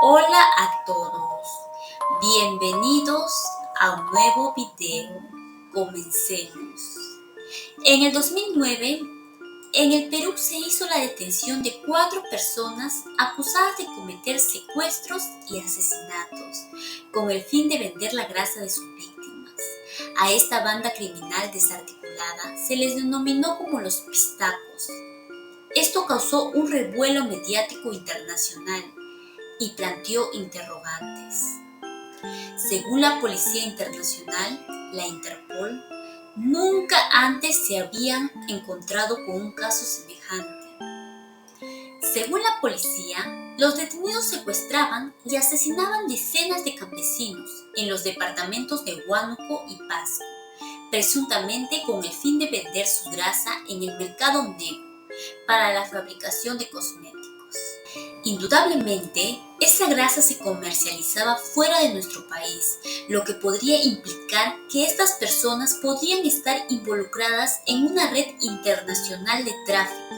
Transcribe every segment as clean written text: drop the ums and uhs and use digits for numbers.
Hola a todos, bienvenidos a un nuevo video. Comencemos. En el 2009, en el Perú se hizo la detención de 4 personas acusadas de cometer secuestros y asesinatos con el fin de vender la grasa de sus víctimas. A esta banda criminal desarticulada se les denominó como los pistacos. Esto causó un revuelo mediático internacional y planteó interrogantes. Según la Policía Internacional, la Interpol, nunca antes se habían encontrado con un caso semejante. Según la policía, los detenidos secuestraban y asesinaban decenas de campesinos en los departamentos de Huánuco y Pasco, presuntamente con el fin de vender su grasa en el mercado negro para la fabricación de cosméticos. Indudablemente, esa grasa se comercializaba fuera de nuestro país, lo que podría implicar que estas personas podrían estar involucradas en una red internacional de tráfico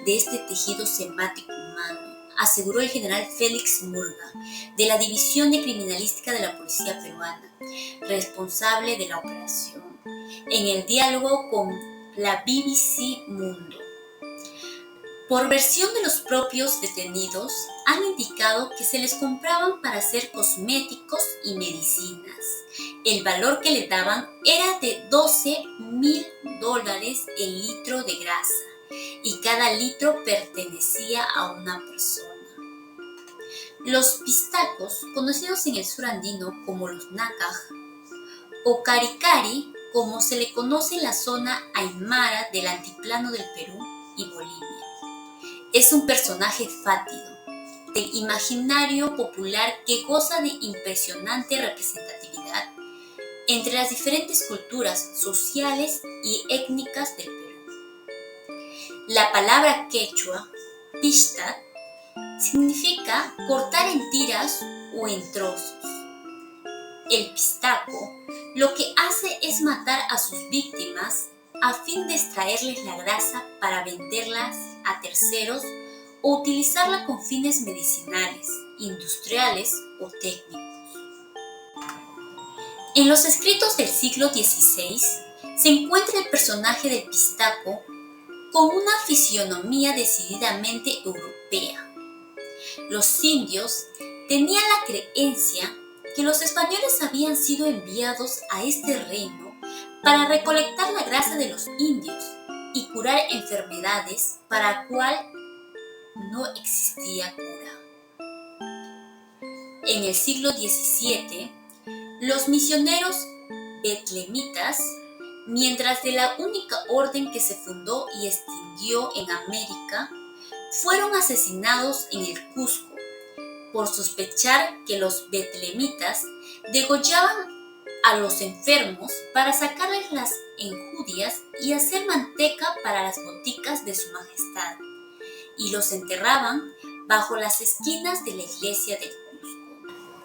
de este tejido semático humano, aseguró el general Félix Murga, de la División de Criminalística de la Policía Peruana, responsable de la operación, en el diálogo con la BBC Mundo. Por versión de los propios detenidos, han indicado que se les compraban para hacer cosméticos y medicinas. El valor que le daban era de $12,000 el litro de grasa, y cada litro pertenecía a una persona. Los pistacos, conocidos en el sur andino como los nácaj, o caricari, como se le conoce en la zona aymara del altiplano del Perú y Bolivia, es un personaje fátido del imaginario popular que goza de impresionante representatividad entre las diferentes culturas sociales y étnicas del Perú. La palabra quechua, pishtat, significa cortar en tiras o en trozos. El pistaco lo que hace es matar a sus víctimas a fin de extraerles la grasa para venderlas a terceros o utilizarla con fines medicinales, industriales o técnicos. En los escritos del siglo XVI se encuentra el personaje del pistaco con una fisionomía decididamente europea. Los indios tenían la creencia que los españoles habían sido enviados a este reino para recolectar la grasa de los indios y curar enfermedades para la cual no existía cura. En el siglo XVII, los misioneros betlemitas, mientras de la única orden que se fundó y extinguió en América, fueron asesinados en el Cusco por sospechar que los betlemitas degollaban a los enfermos para sacarles las enjundias y hacer manteca para las boticas de su majestad, y los enterraban bajo las esquinas de la iglesia del Cusco.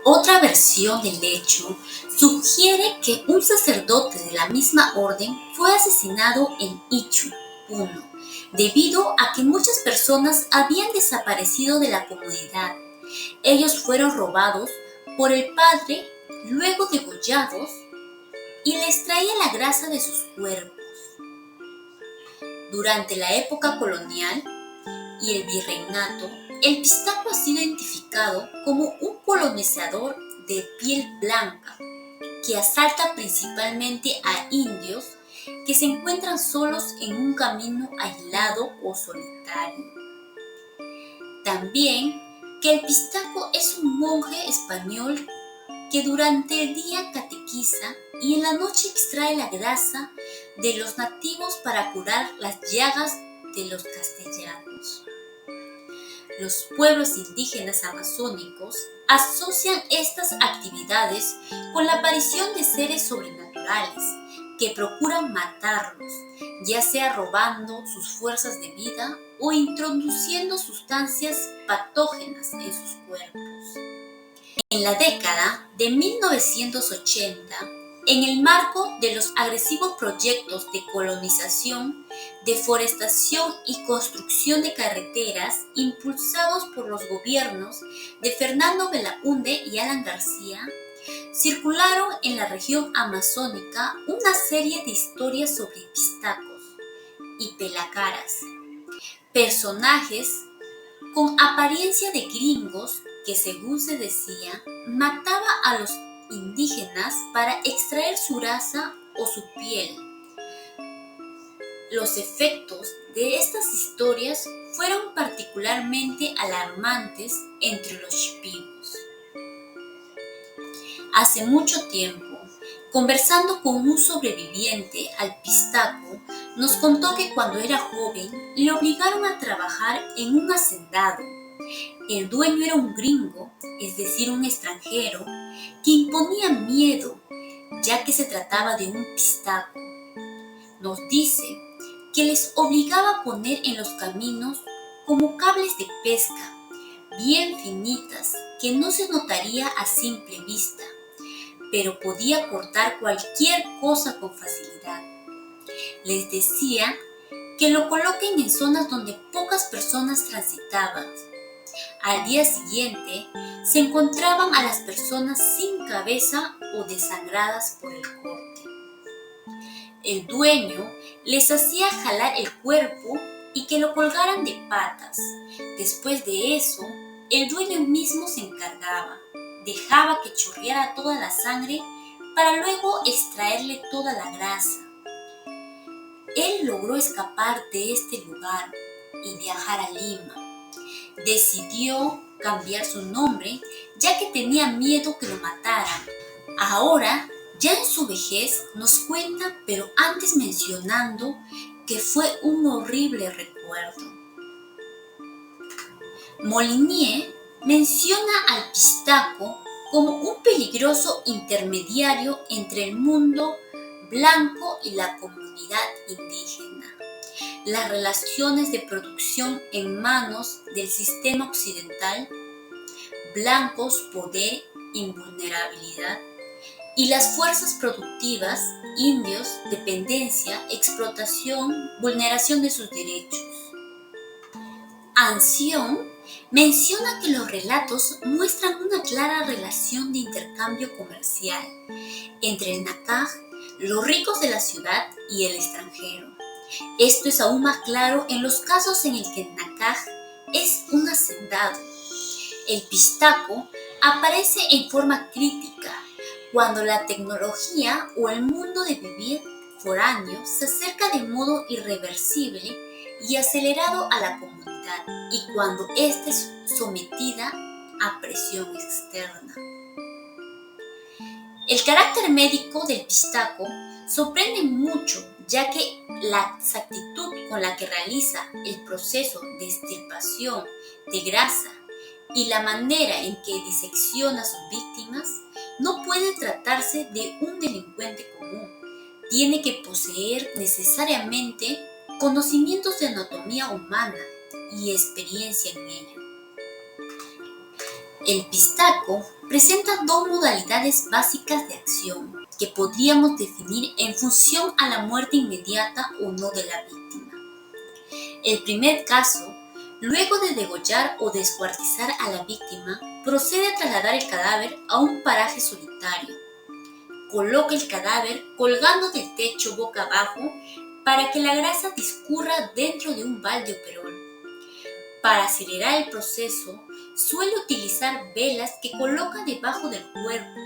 Otra versión del hecho sugiere que un sacerdote de la misma orden fue asesinado en Ichu, Puno, debido a que muchas personas habían desaparecido de la comunidad. Ellos fueron robados por el padre, luego degollados, y les traía la grasa de sus cuerpos. Durante la época colonial y el virreinato, el pistaco ha sido identificado como un colonizador de piel blanca que asalta principalmente a indios que se encuentran solos en un camino aislado o solitario. También que el pistaco es un monje español que durante el día catequiza y en la noche extrae la grasa de los nativos para curar las llagas de los castellanos. Los pueblos indígenas amazónicos asocian estas actividades con la aparición de seres sobrenaturales que procuran matarlos, ya sea robando sus fuerzas de vida o introduciendo sustancias patógenas en sus cuerpos. En la década de 1980, en el marco de los agresivos proyectos de colonización deforestación y construcción de carreteras impulsados por los gobiernos de Fernando Belaúnde y Alan García, circularon en la región amazónica una serie de historias sobre pistacos y pelacaras, personajes con apariencia de gringos que, según se decía, mataba a los indígenas para extraer su grasa o su piel. Los efectos de estas historias fueron particularmente alarmantes entre los shipibos. Hace mucho tiempo, conversando con un sobreviviente al pistaco, nos contó que cuando era joven le obligaron a trabajar en un hacendado. El dueño era un gringo, es decir, un extranjero, que imponía miedo, ya que se trataba de un pistaco. Nos dice que les obligaba a poner en los caminos como cables de pesca, bien finitas, que no se notaría a simple vista, pero podía cortar cualquier cosa con facilidad. Les decía que lo coloquen en zonas donde pocas personas transitaban. Al día siguiente, se encontraban a las personas sin cabeza o desangradas por el corte. El dueño les hacía jalar el cuerpo y que lo colgaran de patas. Después de eso, el dueño mismo se encargaba. Dejaba que chorreara toda la sangre para luego extraerle toda la grasa. Él logró escapar de este lugar y viajar a Lima. Decidió cambiar su nombre ya que tenía miedo que lo mataran. Ahora, ya en su vejez, nos cuenta, pero antes mencionando que fue un horrible recuerdo. Molinier menciona al pistaco como un peligroso intermediario entre el mundo blanco y la comunidad indígena. Las relaciones de producción en manos del sistema occidental, blancos, poder, invulnerabilidad, y las fuerzas productivas, indios, dependencia, explotación, vulneración de sus derechos. Anción menciona que los relatos muestran una clara relación de intercambio comercial entre el Nakaj, los ricos de la ciudad, y el extranjero. Esto es aún más claro en los casos en el que el Nakaj es un hacendado. El pistaco aparece en forma crítica cuando la tecnología o el mundo de vivir foráneo se acerca de modo irreversible y acelerado a la comunidad, y cuando ésta es sometida a presión externa. El carácter médico del pistaco sorprende mucho, ya que la exactitud con la que realiza el proceso de extirpación de grasa y la manera en que disecciona a sus víctimas no puede tratarse de un delincuente común. Tiene que poseer necesariamente conocimientos de anatomía humana y experiencia en ello. El pistaco presenta dos modalidades básicas de acción que podríamos definir en función a la muerte inmediata o no de la víctima. El primer caso, luego de degollar o descuartizar a la víctima, procede a trasladar el cadáver a un paraje solitario. Coloca el cadáver colgando del techo boca abajo para que la grasa discurra dentro de un balde o perol. Para acelerar el proceso, suele utilizar velas que coloca debajo del cuerpo.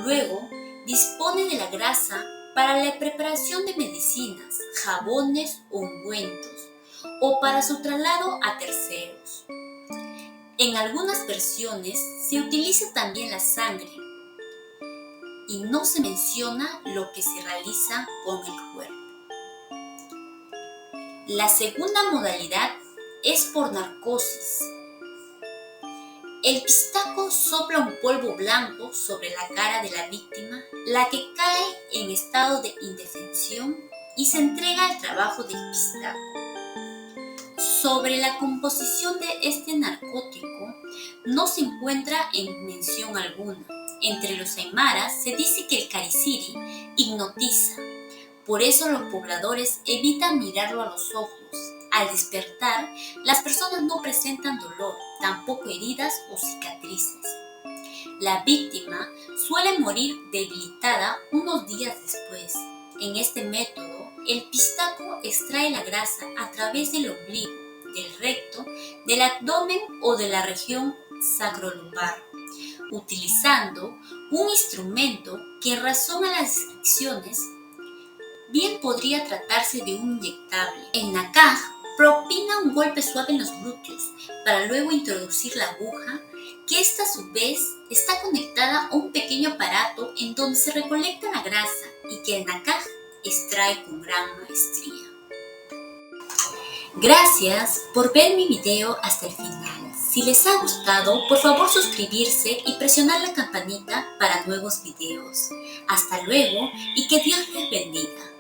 Luego, dispone de la grasa para la preparación de medicinas, jabones o ungüentos, o para su traslado a terceros. En algunas versiones se utiliza también la sangre y no se menciona lo que se realiza con el cuerpo. La segunda modalidad es por narcosis. El pistaco sopla un polvo blanco sobre la cara de la víctima, la que cae en estado de indefensión y se entrega al trabajo del pistaco. Sobre la composición de este narcótico no se encuentra en mención alguna. Entre los aymaras se dice que el cariciri hipnotiza, Por eso los pobladores evitan mirarlo a los ojos. Al despertar, las personas no presentan dolor, tampoco heridas o cicatrices. La víctima suele morir debilitada unos días después. En este método, el pistaco extrae la grasa a través del ombligo, del recto, del abdomen o de la región sacrolumbar, utilizando un instrumento que en razón a las descripciones bien podría tratarse de un inyectable. El Nakaj propina un golpe suave en los glúteos para luego introducir la aguja, que esta a su vez está conectada a un pequeño aparato en donde se recolecta la grasa y que el Nakaj extrae con gran maestría. Gracias por ver mi video hasta el final. Si les ha gustado, por favor suscribirse y presionar la campanita para nuevos videos. Hasta luego y que Dios les bendiga.